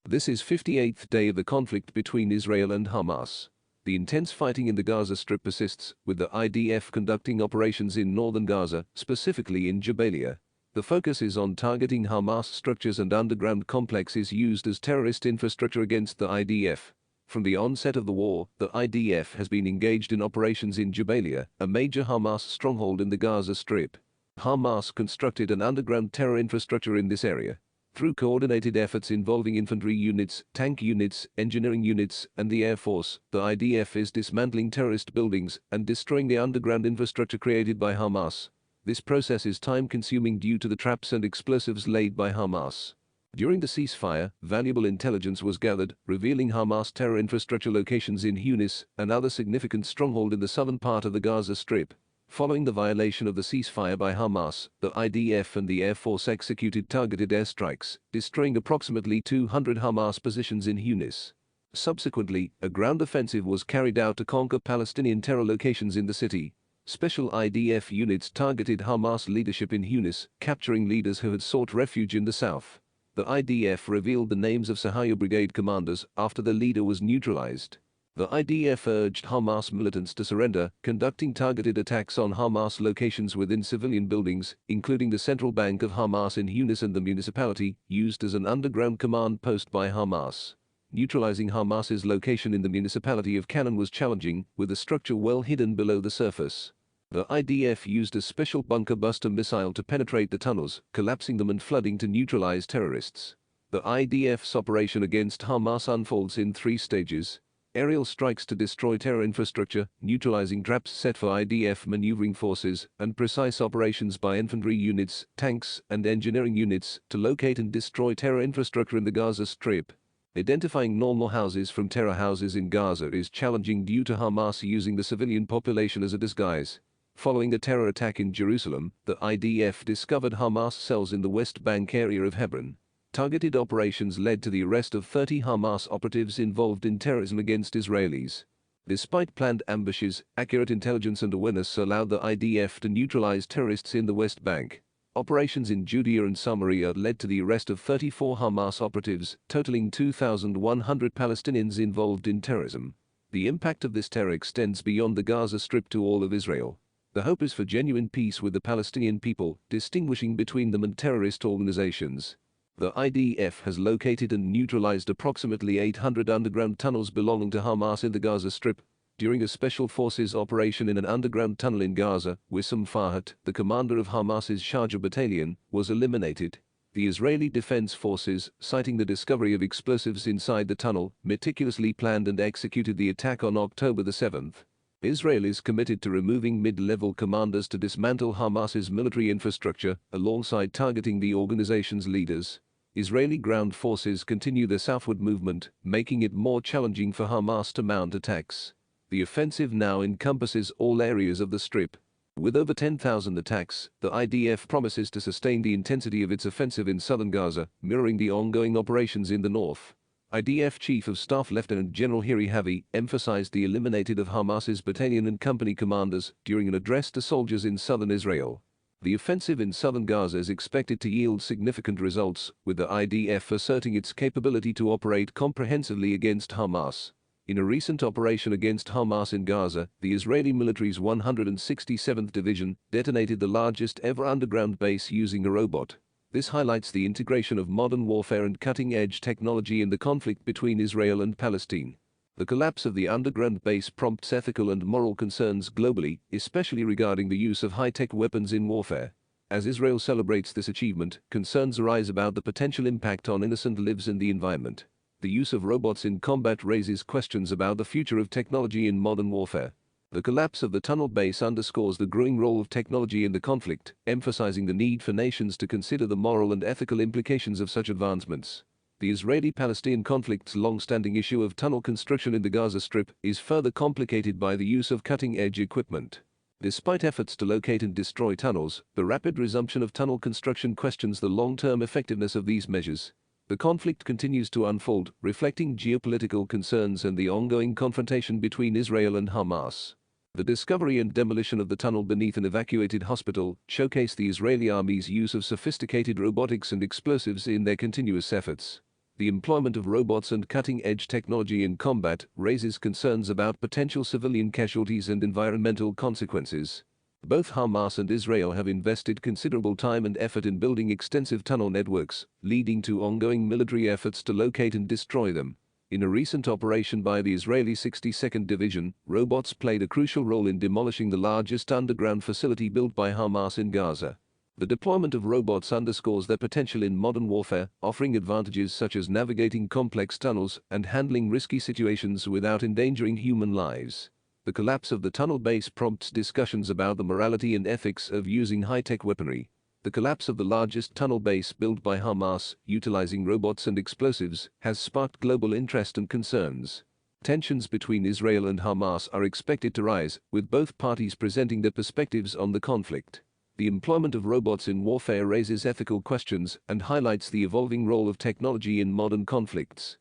This is 58th day of the conflict between Israel and Hamas. The intense fighting in the Gaza Strip persists, with the IDF conducting operations in northern Gaza, specifically in Jabalia. The focus is on targeting Hamas structures and underground complexes used as terrorist infrastructure against the IDF. From the onset of the war, the IDF has been engaged in operations in Jabalia, a major Hamas stronghold in the Gaza Strip. Hamas constructed an underground terror infrastructure in this area. Through coordinated efforts involving infantry units, tank units, engineering units, and the Air Force, the IDF is dismantling terrorist buildings and destroying the underground infrastructure created by Hamas. This process is time-consuming due to the traps and explosives laid by Hamas. During the ceasefire, valuable intelligence was gathered, revealing Hamas terror infrastructure locations in Hunis, another significant stronghold in the southern part of the Gaza Strip. Following the violation of the ceasefire by Hamas, the IDF and the Air Force executed targeted airstrikes, destroying approximately 200 Hamas positions in Hunis. Subsequently, a ground offensive was carried out to conquer Palestinian terror locations in the city. Special IDF units targeted Hamas leadership in Hunis, capturing leaders who had sought refuge in the south. The IDF revealed the names of Sahaya brigade commanders after the leader was neutralized. The IDF urged Hamas militants to surrender, conducting targeted attacks on Hamas locations within civilian buildings, including the central bank of Hamas in Hunis and the municipality, used as an underground command post by Hamas. Neutralizing Hamas's location in the municipality of Canaan was challenging, with the structure well hidden below the surface. The IDF used a special bunker buster missile to penetrate the tunnels, collapsing them and flooding to neutralize terrorists. The IDF's operation against Hamas unfolds in 3 stages. Aerial strikes to destroy terror infrastructure, neutralizing traps set for IDF maneuvering forces, and precise operations by infantry units, tanks, and engineering units to locate and destroy terror infrastructure in the Gaza Strip. Identifying normal houses from terror houses in Gaza is challenging due to Hamas using the civilian population as a disguise. Following a terror attack in Jerusalem, the IDF discovered Hamas cells in the West Bank area of Hebron. Targeted operations led to the arrest of 30 Hamas operatives involved in terrorism against Israelis. Despite planned ambushes, accurate intelligence and awareness allowed the IDF to neutralize terrorists in the West Bank. Operations in Judea and Samaria led to the arrest of 34 Hamas operatives, totaling 2,100 Palestinians involved in terrorism. The impact of this terror extends beyond the Gaza Strip to all of Israel. The hope is for genuine peace with the Palestinian people, distinguishing between them and terrorist organizations. The IDF has located and neutralized approximately 800 underground tunnels belonging to Hamas in the Gaza Strip. During a special forces operation in an underground tunnel in Gaza, Wissam Farhat, the commander of Hamas's Sharjah battalion, was eliminated. The Israeli Defense Forces, citing the discovery of explosives inside the tunnel, meticulously planned and executed the attack on October the 7th. Israel is committed to removing mid-level commanders to dismantle Hamas's military infrastructure, alongside targeting the organization's leaders. Israeli ground forces continue their southward movement, making it more challenging for Hamas to mount attacks. The offensive now encompasses all areas of the Strip. With over 10,000 attacks, the IDF promises to sustain the intensity of its offensive in southern Gaza, mirroring the ongoing operations in the north. IDF Chief of Staff Lieutenant General Hiri Havi emphasized the eliminated of Hamas's battalion and company commanders during an address to soldiers in southern Israel. The offensive in southern Gaza is expected to yield significant results, with the IDF asserting its capability to operate comprehensively against Hamas. In a recent operation against Hamas in Gaza, the Israeli military's 167th Division detonated the largest ever underground base using a robot. This highlights the integration of modern warfare and cutting-edge technology in the conflict between Israel and Palestine. The collapse of the underground base prompts ethical and moral concerns globally, especially regarding the use of high-tech weapons in warfare. As Israel celebrates this achievement, concerns arise about the potential impact on innocent lives and the environment. The use of robots in combat raises questions about the future of technology in modern warfare. The collapse of the tunnel base underscores the growing role of technology in the conflict, emphasizing the need for nations to consider the moral and ethical implications of such advancements. The Israeli-Palestinian conflict's long-standing issue of tunnel construction in the Gaza Strip is further complicated by the use of cutting-edge equipment. Despite efforts to locate and destroy tunnels, the rapid resumption of tunnel construction questions the long-term effectiveness of these measures. The conflict continues to unfold, reflecting geopolitical concerns and the ongoing confrontation between Israel and Hamas. The discovery and demolition of the tunnel beneath an evacuated hospital showcase the Israeli army's use of sophisticated robotics and explosives in their continuous efforts. The employment of robots and cutting-edge technology in combat raises concerns about potential civilian casualties and environmental consequences. Both Hamas and Israel have invested considerable time and effort in building extensive tunnel networks, leading to ongoing military efforts to locate and destroy them. In a recent operation by the Israeli 62nd Division, robots played a crucial role in demolishing the largest underground facility built by Hamas in Gaza. The deployment of robots underscores their potential in modern warfare, offering advantages such as navigating complex tunnels and handling risky situations without endangering human lives. The collapse of the tunnel base prompts discussions about the morality and ethics of using high-tech weaponry. The collapse of the largest tunnel base built by Hamas, utilizing robots and explosives, has sparked global interest and concerns. Tensions between Israel and Hamas are expected to rise, with both parties presenting their perspectives on the conflict. The employment of robots in warfare raises ethical questions and highlights the evolving role of technology in modern conflicts.